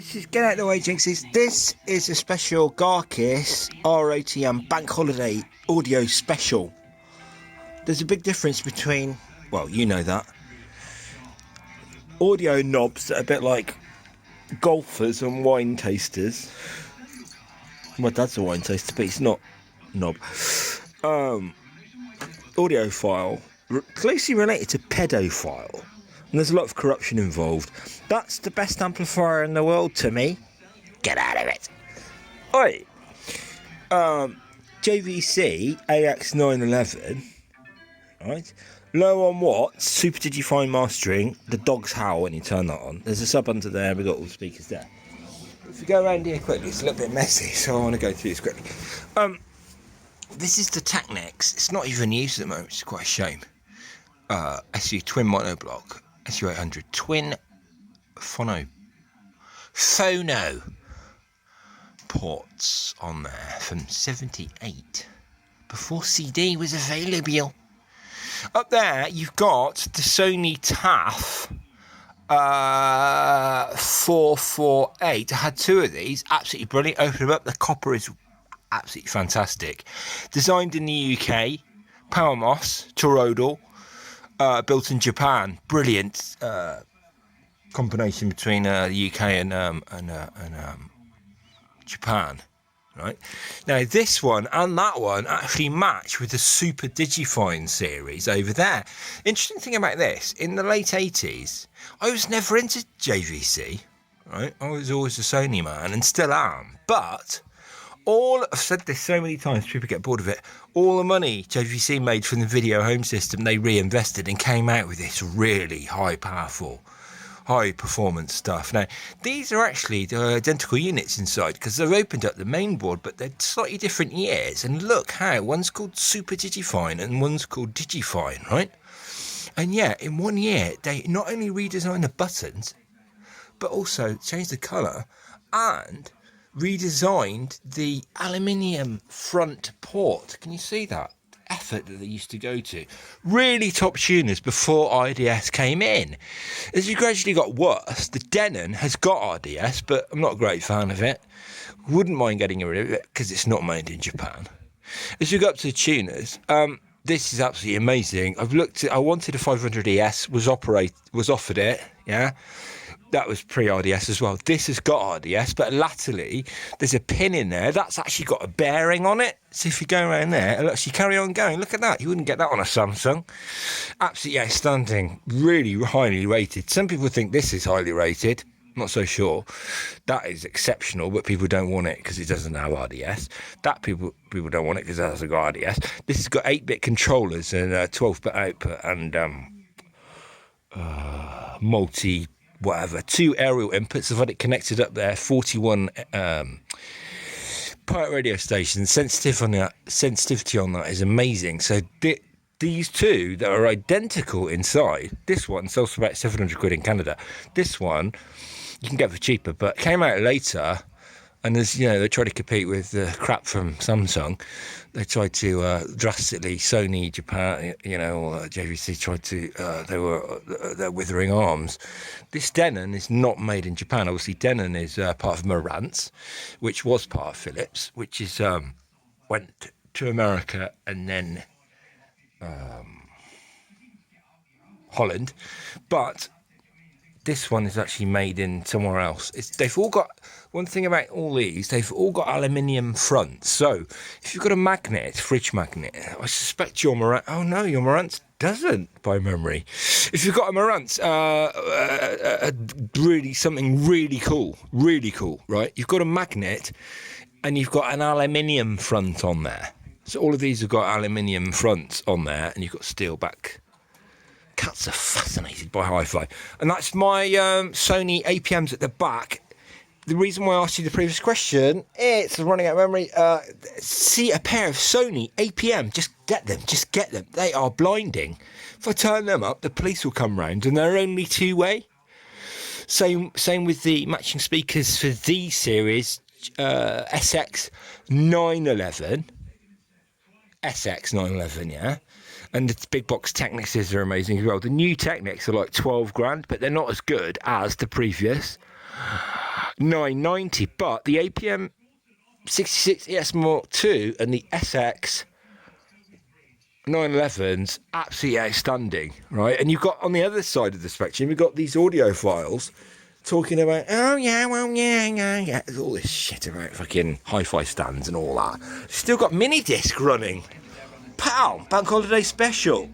This is get out of the way, Jinxes. This is a special Garkis ROTM Bank Holiday audio special. There's a big difference between, well, you know that, audio knobs that are a bit like golfers and wine tasters. My dad's a wine taster, but he's not a knob. Audiophile, closely related to pedophile. And there's a lot of corruption involved. That's the best amplifier in the world to me. Get out of it. Oi. JVC AX911. Right. Low on watts, super digifine mastering. The dogs howl when you turn that on. There's a sub under there. We've got all the speakers there. If we go around here quickly, it's a little bit messy, so I want to go through this quickly. This is the Technics. It's not even used at the moment, which is quite a shame. SU twin monoblock. SU800 twin phono ports on there from 78 before CD was available. Up there you've got the Sony TAF 448. I had two of these, absolutely brilliant. Open them up, the copper is absolutely fantastic. Designed in the UK, PowerMOS, toroidal. Built in Japan, brilliant combination between the UK and Japan. Right now, this one and that one actually match with the Super Digifine series over there. Interesting thing about this: in the late 80s, I was never into JVC. Right, I was always a Sony man and still am, but. I've said this so many times, people get bored of it. All the money JVC made from the video home system, they reinvested and came out with this really high performance stuff. Now, these are actually the identical units inside because they've opened up the main board, but they're slightly different years. And look how one's called Super Digifine and one's called Digifine, right? And yeah, in 1 year, they not only redesigned the buttons, but also changed the colour and redesigned the aluminium front port. Can you see that effort that they used to go to? Really top tuners before IDS came in. As you gradually got worse, the Denon has got RDS, but I'm not a great fan of it. Wouldn't mind getting rid of it because it's not made in Japan. As you go up to the tuners, this is absolutely amazing. I wanted a 500 ES, was offered it, yeah. That was pre-RDS as well. This has got RDS, but latterly, there's a pin in there that's actually got a bearing on it. So if you go around there, it'll actually carry on going. Look at that. You wouldn't get that on a Samsung. Absolutely outstanding. Really highly rated. Some people think this is highly rated. Not so sure. That is exceptional, but people don't want it because it doesn't have RDS. That people don't want it because it hasn't got RDS. This has got 8-bit controllers and 12-bit output and multi... whatever, 2 aerial inputs. I've had it connected up there, 41 pirate radio stations. Sensitivity on that is amazing. So these two that are identical inside, this one sells for about 700 quid in Canada. This one you can get for cheaper, but came out later. And as you know, they try to compete with the crap from Samsung. They tried to drastically, Sony, Japan, or JVC tried to. They're withering arms. This Denon is not made in Japan. Obviously, Denon is part of Marantz, which was part of Philips, which is went to America and then Holland, but. This one is actually made in somewhere else. They've all got, one thing about all these, they've all got aluminium fronts. So if you've got a magnet, fridge magnet, I suspect your Marantz doesn't, by memory. If you've got a Marantz, something really cool, right? You've got a magnet and you've got an aluminium front on there. So all of these have got aluminium fronts on there and you've got steel back. Cats are fascinated by hi-fi. And that's my Sony APMs at the back. The reason why I asked you the previous question, it's running out of memory. See a pair of Sony APM, just get them. They are blinding. If I turn them up, the police will come round and they're only two-way. Same with the matching speakers for these series, SX911, yeah. And the big box Technics are amazing as well. The new Technics are like 12 grand, but they're not as good as the previous 990, but the APM 66 ES Mark II and the SX 911's absolutely outstanding, right? And you've got on the other side of the spectrum, you've got these audiophiles talking about, oh yeah, well, yeah, all this shit about fucking hi-fi stands and all that. Still got mini disc running. Pow! Bank Holiday Special.